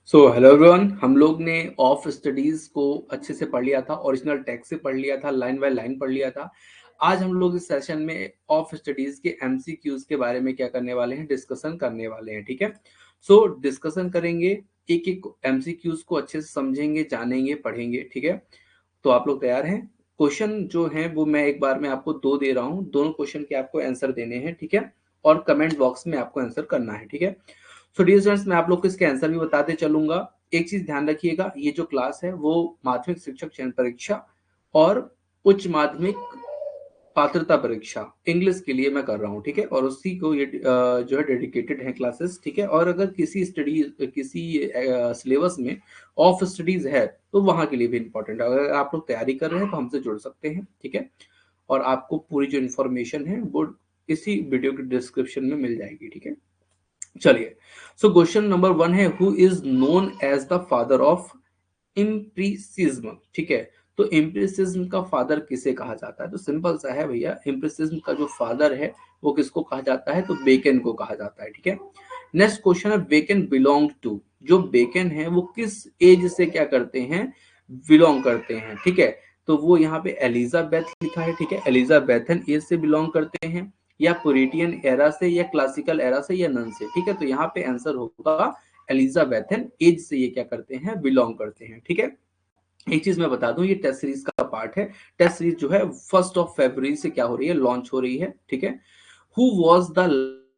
Hello everyone, हम लोग ने ऑफ स्टडीज को अच्छे से पढ़ लिया था, ओरिजिनल टेक्स्ट से पढ़ लिया था, लाइन बाय लाइन पढ़ लिया था। आज हम लोग इस सेशन में ऑफ स्टडीज के एमसीक्यूज के बारे में क्या करने वाले हैं, डिस्कशन करने वाले हैं। ठीक है, डिस्कशन करेंगे, एक एक एमसीक्यूज को अच्छे से समझेंगे, जानेंगे, पढ़ेंगे। ठीक है, तो आप लोग तैयार हैं? क्वेश्चन जो है वो मैं एक बार में आपको दो दे रहा हूँ, दोनों क्वेश्चन के आपको आंसर देने हैं। ठीक है, और कमेंट बॉक्स में आपको आंसर करना है। ठीक है, डियर स्टूडेंट्स, मैं आप लोग को इसके आंसर भी बताते चलूंगा। एक चीज ध्यान रखिएगा, ये जो क्लास है वो माध्यमिक शिक्षक चयन परीक्षा और उच्च माध्यमिक पात्रता परीक्षा इंग्लिश के लिए मैं कर रहा हूँ। ठीक है, और उसी को ये जो है डेडिकेटेड है क्लासेस। ठीक है, और अगर किसी किसी सिलेबस में ऑफ स्टडीज है तो वहां के लिए भी इंपॉर्टेंट है। अगर आप लोग तैयारी कर रहे हैं तो हमसे जुड़ सकते हैं। ठीक है, और आपको पूरी जो इन्फॉर्मेशन है वो इसी वीडियो के डिस्क्रिप्शन में मिल जाएगी। ठीक है, चलिए। क्वेश्चन नंबर 1 है, who is known as the father of impressionism. ठीक है, तो इम्प्रीसिज्म का फादर किसे कहा जाता है? तो सिंपल सा है भैया, इम्प्रीसिज्म का जो फादर है वो किसको कहा जाता है? तो बेकन को कहा जाता है। ठीक है, नेक्स्ट क्वेश्चन है, बेकन बिलोंग टू। जो बेकन है वो किस एज से क्या करते हैं? बिलोंग करते हैं। ठीक है, तो वो यहाँ पे एलिजाबेथ लिखा है। ठीक है, एलिजाबेथन एज से बिलोंग करते हैं, या पुरिटियन एरा से, या क्लासिकल एरा से, या नन से। ठीक है, तो यहाँ पे आंसर होगा एलिजाबेथन एज से ये क्या करते हैं? बिलोंग करते हैं। ठीक है, एक चीज मैं बता दूं, ये टेस्ट सीरीज का पार्ट है। टेस्ट सीरीज जो है 1 फरवरी से क्या हो रही है? लॉन्च हो रही है। ठीक है, who was the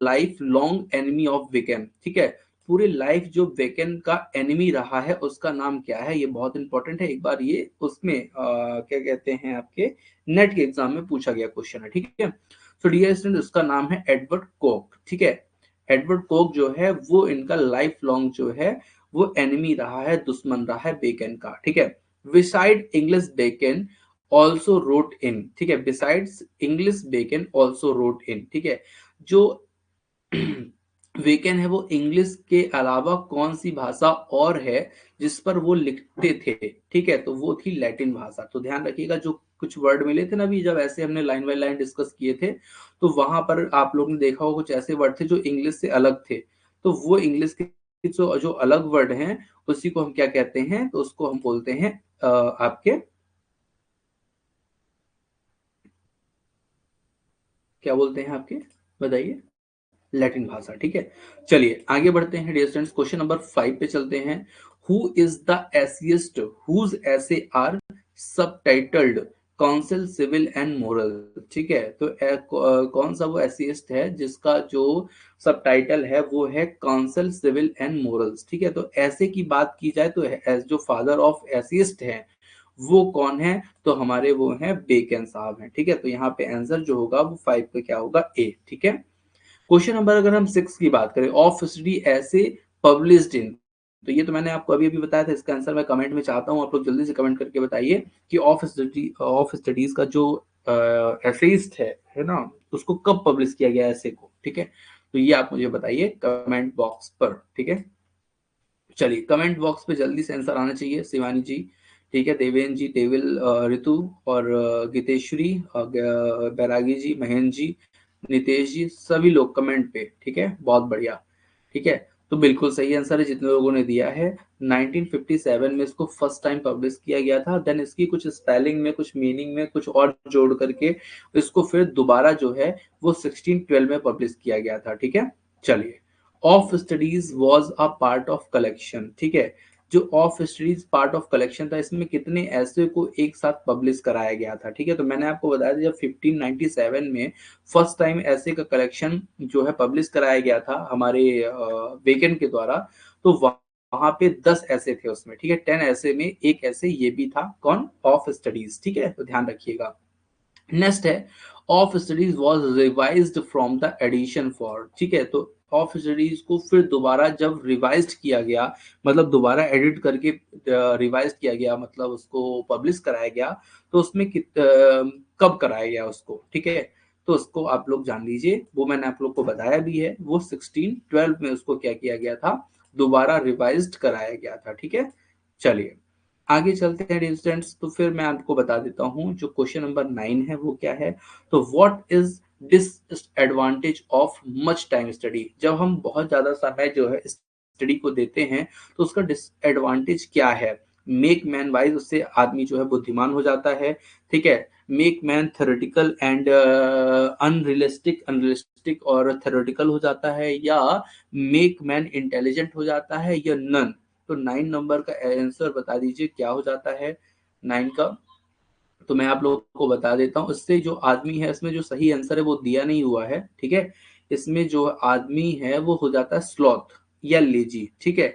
lifelong enemy of वेकेन। ठीक है, पूरे लाइफ जो वेकेन का एनिमी रहा है उसका नाम क्या है? ये बहुत इंपॉर्टेंट है, एक बार ये उसमें क्या कहते हैं, आपके नेट के एग्जाम में पूछा गया क्वेश्चन है। ठीक है, डियर स्टूडेंट, उसका नाम है एडवर्ड कोक। ठीक है, एडवर्ड कोक जो है वो इनका लाइफ लॉन्ग जो है वो एनिमी रहा है, दुश्मन रहा है बेकन का। ठीक है, beside English Bacon also wrote in. ठीक है, besides English Bacon also wrote in. ठीक है, जो वेकेन है वो इंग्लिश के अलावा कौन सी भाषा और है जिस पर वो लिखते थे? ठीक है, तो वो थी लैटिन भाषा। तो ध्यान रखिएगा, जो कुछ वर्ड मिले थे ना अभी, जब ऐसे हमने लाइन बाय लाइन डिस्कस किए थे, तो वहां पर आप लोग ने देखा होगा कुछ ऐसे वर्ड थे जो इंग्लिश से अलग थे। तो वो इंग्लिश के जो जो अलग वर्ड हैं उसी को हम क्या कहते हैं? तो उसको हम बोलते हैं आपके क्या बोलते हैं? आपके बताइए। लैटिन भाषा। ठीक है, चलिए आगे बढ़ते हैं डियर स्टूडेंट्स, क्वेश्चन नंबर 5 पे चलते हैं। Who is the essayist whose essays are subtitled counsel civil and moral. ठीक है, तो कौन सा वो एसिस्ट है जिसका जो सबटाइटल है वो है काउंसिल सिविल एंड मोरल्स। ठीक है, तो ऐसे की बात की जाए तो जो फादर ऑफ एसिस्ट है वो कौन है? तो हमारे वो हैं बेकन साहब हैं। ठीक है, तो यहाँ पे आंसर जो होगा वो 5 का क्या होगा? ए। ठीक है, क्वेश्चन नंबर अगर हम 6 की बात करें, ऑफ स्टडी ऐसे पब्लिश्ड इन। तो ये तो मैंने आपको अभी अभी बताया था, इसका आंसर मैं कमेंट में चाहता हूँ आप लोग जल्दी से कमेंट करके बताइए कि ऑफ स्टडीज का जो एसेइस्ट है ना, उसको कब पब्लिश किया गया ऐसे को। ठीक है, तो ये आप मुझे बताइए कमेंट बॉक्स पर। ठीक है, चलिए कमेंट बॉक्स पे जल्दी से आंसर आना चाहिए। शिवानी जी, ठीक है, देवेन जी, देविल, ऋतु और गीतेश्वरी, बैरागी जी, महेंद्र जी, नितेश जी, सभी लोग कमेंट पे। ठीक है, बहुत बढ़िया। ठीक है, तो बिल्कुल सही आंसर है जितने लोगों ने दिया है। 1957 में इसको फर्स्ट टाइम पब्लिश किया गया था, देन इसकी कुछ स्पेलिंग में, कुछ मीनिंग में कुछ और जोड़ करके इसको फिर दोबारा जो है वो 1612 में पब्लिश किया गया था। ठीक है, चलिए, of studies was a part of collection. ठीक है, जो of studies part of collection था, इसमें कितने ऐसे को एक साथ पब्लिश कराया गया था? ठीक है, तो मैंने आपको बताया था जब 1597 में फर्स्ट टाइम ऐसे का कलेक्शन जो है पब्लिश कराया गया था हमारे बेकन के द्वारा, तो वहां पे 10 ऐसे थे उसमें। ठीक है, 10 ऐसे में एक ऐसे ये भी था, कौन? Of studies. ठीक है, तो ध्यान रखिएगा। नेक्स्ट है, of studies was revised from the edition for. ठीक है, तो ऑफ स्टडीज को फिर दोबारा जब रिवाइज्ड किया गया, मतलब दोबारा एडिट करके रिवाइज किया गया, मतलब उसको पब्लिश कराया गया, तो उसमें कब कराया गया उसको? ठीक है, तो उसको आप लोग जान लीजिए, वो मैंने आप लोग को बताया भी है, वो 1612 में उसको क्या किया गया था? दोबारा रिवाइज्ड कराया गया था। ठीक है, चलिए आगे चलते हैं डिस्टेंस। तो फिर मैं आपको बता देता हूँ जो क्वेश्चन नंबर 9 है वो क्या है। तो what is disadvantage of much time study. जब हम बहुत ज्यादा समय जो है स्टडी को देते हैं तो उसका डिसएडवांटेज क्या है? मेक मैन वाइज, उससे आदमी जो है बुद्धिमान हो जाता है, ठीक है। Make man theoretical and unrealistic, unrealistic और थ्योरेटिकल हो जाता है, या मेक मैन इंटेलिजेंट हो जाता है, या नन। तो 9 नंबर का आंसर बता दीजिए क्या हो जाता है 9 का। तो मैं आप लोगों को बता देता हूँ, इससे जो आदमी है, इसमें जो सही आंसर है वो दिया नहीं हुआ है, ठीक है। इसमें जो आदमी है वो हो जाता है स्लॉथ या लेजी, ठीक है।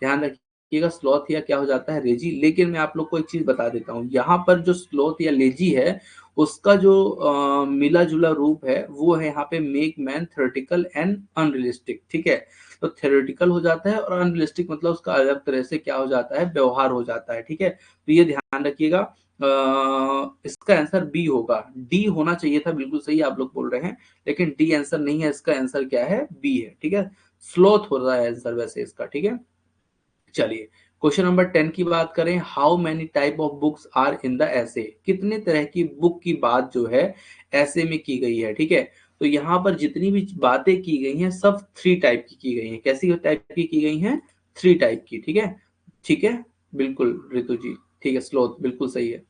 ध्यान रखिएगा, स्लॉथ या क्या हो जाता है, लेजी। लेकिन मैं आप लोग को एक चीज बता देता हूँ, यहाँ पर जो स्लॉथ या लेजी है उसका जो मिला जुला रूप है वो है यहाँ पे make man theoretical and unrealistic, ठीक है। तो थ्योरेटिकल हो जाता है और अनरियलिस्टिक मतलब उसका अलग तरह से क्या हो जाता है, व्यवहार हो जाता है, ठीक है। तो ये ध्यान रखिएगा। इसका आंसर बी होगा, डी होना चाहिए था, बिल्कुल सही आप लोग बोल रहे हैं, लेकिन डी आंसर नहीं है, इसका आंसर क्या है, बी है, ठीक है। स्लोथ हो रहा है आंसर वैसे इसका, ठीक है। चलिए क्वेश्चन नंबर 10 की बात करें, how many type of books are in the essay, कितने तरह की बुक की बात जो है ऐसे में की गई है, ठीक है। तो यहाँ पर जितनी भी बातें की गई हैं सब 3 टाइप की गई हैं। कैसी टाइप की गई हैं, 3 टाइप की, ठीक है। ठीक है, बिल्कुल रितु जी, ठीक है, स्लोथ बिल्कुल सही है।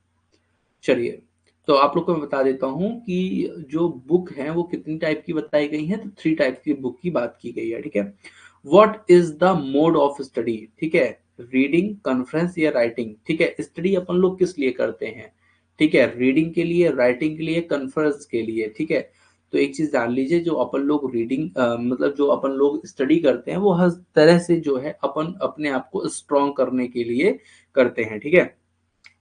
चलिए, तो आप लोग को मैं बता देता हूँ कि जो बुक है वो कितनी टाइप की बताई गई है, तो 3 टाइप की बुक की बात की गई है, ठीक है। What is the mode of study, ठीक है, रीडिंग, कॉन्फ्रेंस या राइटिंग, ठीक है। स्टडी अपन लोग किस लिए करते हैं, ठीक है, रीडिंग के लिए, राइटिंग के लिए, कॉन्फ्रेंस के लिए, ठीक है। तो एक चीज जान लीजिए, जो अपन लोग रीडिंग मतलब जो अपन लोग स्टडी करते हैं वो हर तरह से जो है अपन अपने आप को स्ट्रॉन्ग करने के लिए करते हैं, ठीक है।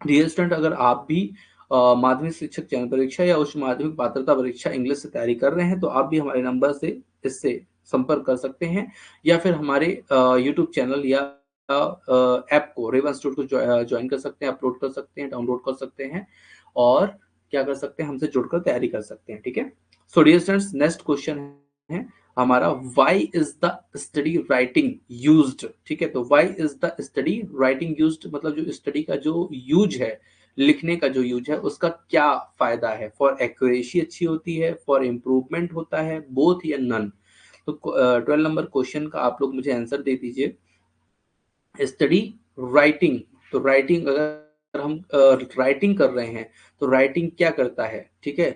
डियर स्टूडेंट, अगर आप भी माध्यमिक शिक्षक चयन परीक्षा या उच्च माध्यमिक पात्रता परीक्षा इंग्लिश से तैयारी कर रहे हैं तो आप भी हमारे नंबर से इससे संपर्क कर सकते हैं, या फिर हमारे यूट्यूब चैनल या ऐप को, रेवन इंस्टीट्यूट को ज्वाइन कर सकते हैं, अपलोड कर सकते हैं, डाउनलोड कर सकते हैं, और क्या कर सकते हैं, हमसे जुड़कर तैयारी कर सकते हैं, ठीक है। So dear students, next question है हमारा, why is the study writing used, ठीक है। तो why is the study writing used मतलब जो स्टडी का जो यूज है, लिखने का जो यूज है, उसका क्या फायदा है। फॉर एक्यूरेसी अच्छी होती है, फॉर इम्प्रूवमेंट होता है, बोथ या नन। तो 12 नंबर क्वेश्चन का आप लोग मुझे आंसर दे दीजिए। स्टडी राइटिंग, तो राइटिंग अगर हम राइटिंग कर रहे हैं तो राइटिंग क्या करता है, ठीक है,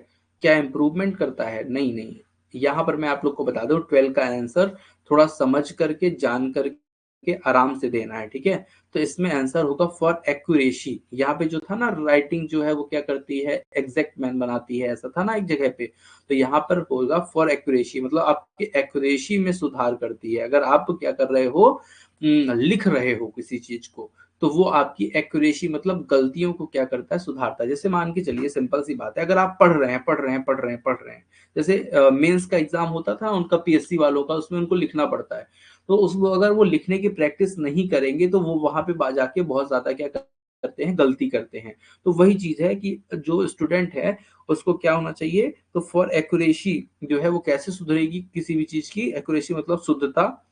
क्या इम्प्रूवमेंट करता है, नहीं नहीं। यहाँ पर मैं आप लोग को बता दूं, 12 का आंसर थोड़ा समझ करके, जान करके, आराम से देना है, ठीक है। तो इसमें आंसर होगा फॉर एक्यूरेसी। यहाँ पे जो था ना, राइटिंग जो है वो क्या करती है, एग्जैक्ट मैन बनाती है, ऐसा था ना एक जगह पे। तो यहाँ पर होगा फॉर एक्यूरेसी, मतलब आपकी एक्यूरेसी में सुधार करती है। अगर आप क्या कर रहे हो, लिख रहे हो किसी चीज को, तो वो आपकी एक्यूरेसी मतलब गलतियों को क्या करता है, सुधारता है। जैसे मान के चलिए, सिंपल सी बात है, अगर आप पढ़ रहे हैं, जैसे मेंस का एग्जाम होता था उनका, पीएससी वालों का, उसमें उनको लिखना पड़ता है। तो उसको अगर वो लिखने की प्रैक्टिस नहीं करेंगे तो वो वहां पे जाके बहुत ज्यादा क्या करते हैं, गलती करते हैं। तो वही चीज है कि जो स्टूडेंट है उसको क्या होना चाहिए, तो फॉर एक्यूरेसी जो है वो कैसे सुधरेगी, किसी भी चीज की एक्यूरेसी मतलब शुद्धता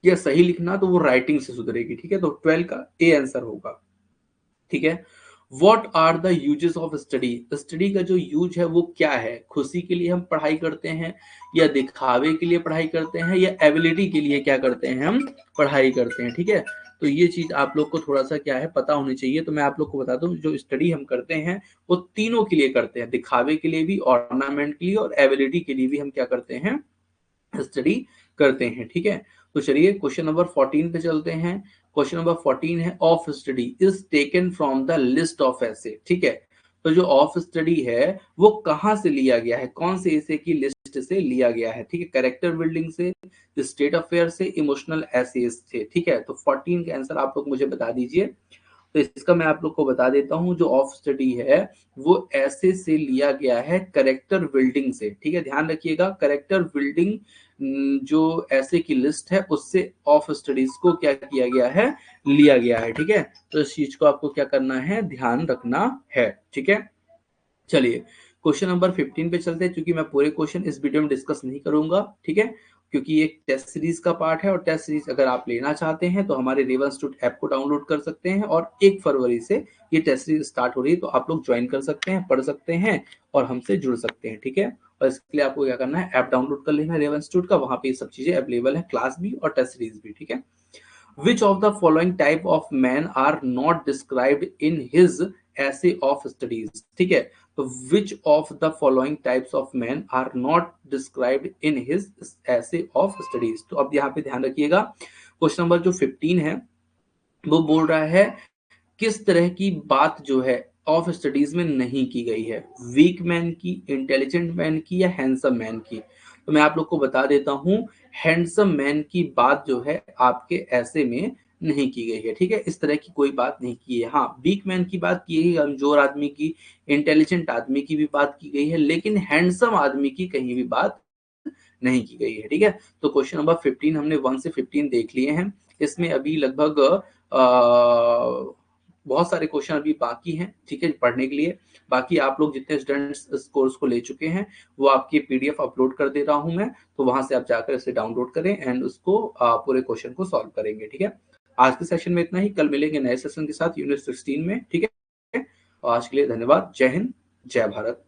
या सही लिखना, तो वो राइटिंग से सुधरेगी, ठीक है। तो 12 का ए आंसर होगा, ठीक है। What are the uses of study, study का जो यूज है वो क्या है, खुशी के लिए हम पढ़ाई करते हैं, या दिखावे के लिए पढ़ाई करते हैं, या एबिलिटी के लिए क्या करते हैं, हम पढ़ाई करते हैं, ठीक है। तो ये चीज आप लोग को थोड़ा सा क्या है, पता होनी चाहिए। तो मैं आप लोग को बता दूं, जो स्टडी हम करते हैं वो तीनों के लिए करते हैं, दिखावे के लिए भी, ऑर्नामेंट के लिए, और एबिलिटी के लिए भी हम क्या करते हैं, स्टडी करते हैं, ठीक है। तो चलिए क्वेश्चन नंबर 14 पे चलते हैं। क्वेश्चन नंबर 14 है, of study is taken from the list of ऐसे, ठीक है। तो जो ऑफ स्टडी है वो कहां से लिया गया है, कौन से ऐसे की लिस्ट से लिया गया है, ठीक है। कैरेक्टर बिल्डिंग से, स्टेट अफेयर से, इमोशनल एसेज से, ठीक है। तो 14 का आंसर आप लोग मुझे बता दीजिए। तो इसका मैं आप लोग को बता देता हूँ, जो ऑफ स्टडी है वो ऐसे से लिया गया है, करेक्टर बिल्डिंग से, ठीक है। ध्यान रखिएगा, करेक्टर बिल्डिंग जो ऐसे की लिस्ट है उससे ऑफ स्टडीज को क्या किया गया है, लिया गया है, ठीक है। तो इस चीज को आपको क्या करना है, ध्यान रखना है, ठीक है। चलिए क्वेश्चन नंबर 15 पे चलते हैं, क्योंकि मैं पूरे क्वेश्चन इस वीडियो में डिस्कस नहीं करूंगा, ठीक है, क्योंकि ये टेस्ट सीरीज का पार्ट है, और टेस्ट सीरीज अगर आप लेना चाहते हैं तो हमारे रेवन इंस्टीट्यूट ऐप को डाउनलोड कर सकते हैं, और 1 फरवरी से ये टेस्ट सीरीज स्टार्ट हो रही है, तो आप लोग ज्वाइन कर सकते हैं, पढ़ सकते हैं और हमसे जुड़ सकते हैं, ठीक है। और इसके लिए आपको क्या करना है, ऐप डाउनलोड कर लेना है रेवा इंस्टीट्यूट का, वहां पे ये सब चीजें अवेलेबल है, क्लास भी और टेस्ट सीरीज भी, ठीक है। Which of the following type of men are not described in his essay of studies? ठीक है, तो which of the following types of men are not described in his essay of studies? तो अब यहाँ पे ध्यान रखिएगा, क्वेश्चन नंबर जो 15 है वो बोल रहा है किस तरह की बात जो है ऑफ स्टडीज में नहीं की गई है, वीक मैन की, इंटेलिजेंट मैन की, या हैंडसम मैन की। तो मैं आप लोग को बता देता हूं, हैंडसम मैन की बात जो है आपके ऐसे में नहीं की गई है, ठीक है, इस तरह की कोई बात नहीं की है। हाँ, वीक मैन की बात की है, कमजोर आदमी की, इंटेलिजेंट आदमी की भी बात की गई है, लेकिन हैंडसम आदमी की कहीं भी बात नहीं की गई है, ठीक है। तो क्वेश्चन नंबर 15 हमने 1 से 15 देख लिए हैं। इसमें अभी लगभग बहुत सारे क्वेश्चन अभी बाकी हैं, ठीक है, पढ़ने के लिए। बाकी आप लोग जितने स्टूडेंट्स इस कोर्स को ले चुके हैं वो आपकी पीडीएफ अपलोड कर दे रहा हूं मैं, तो वहां से आप जाकर इसे डाउनलोड करें एंड उसको पूरे क्वेश्चन को सॉल्व करेंगे, ठीक है। आज के सेशन में इतना ही, कल मिलेंगे नए सेशन के साथ यूनिट 16 में, ठीक है। आज के लिए धन्यवाद। जय हिंद, जय भारत।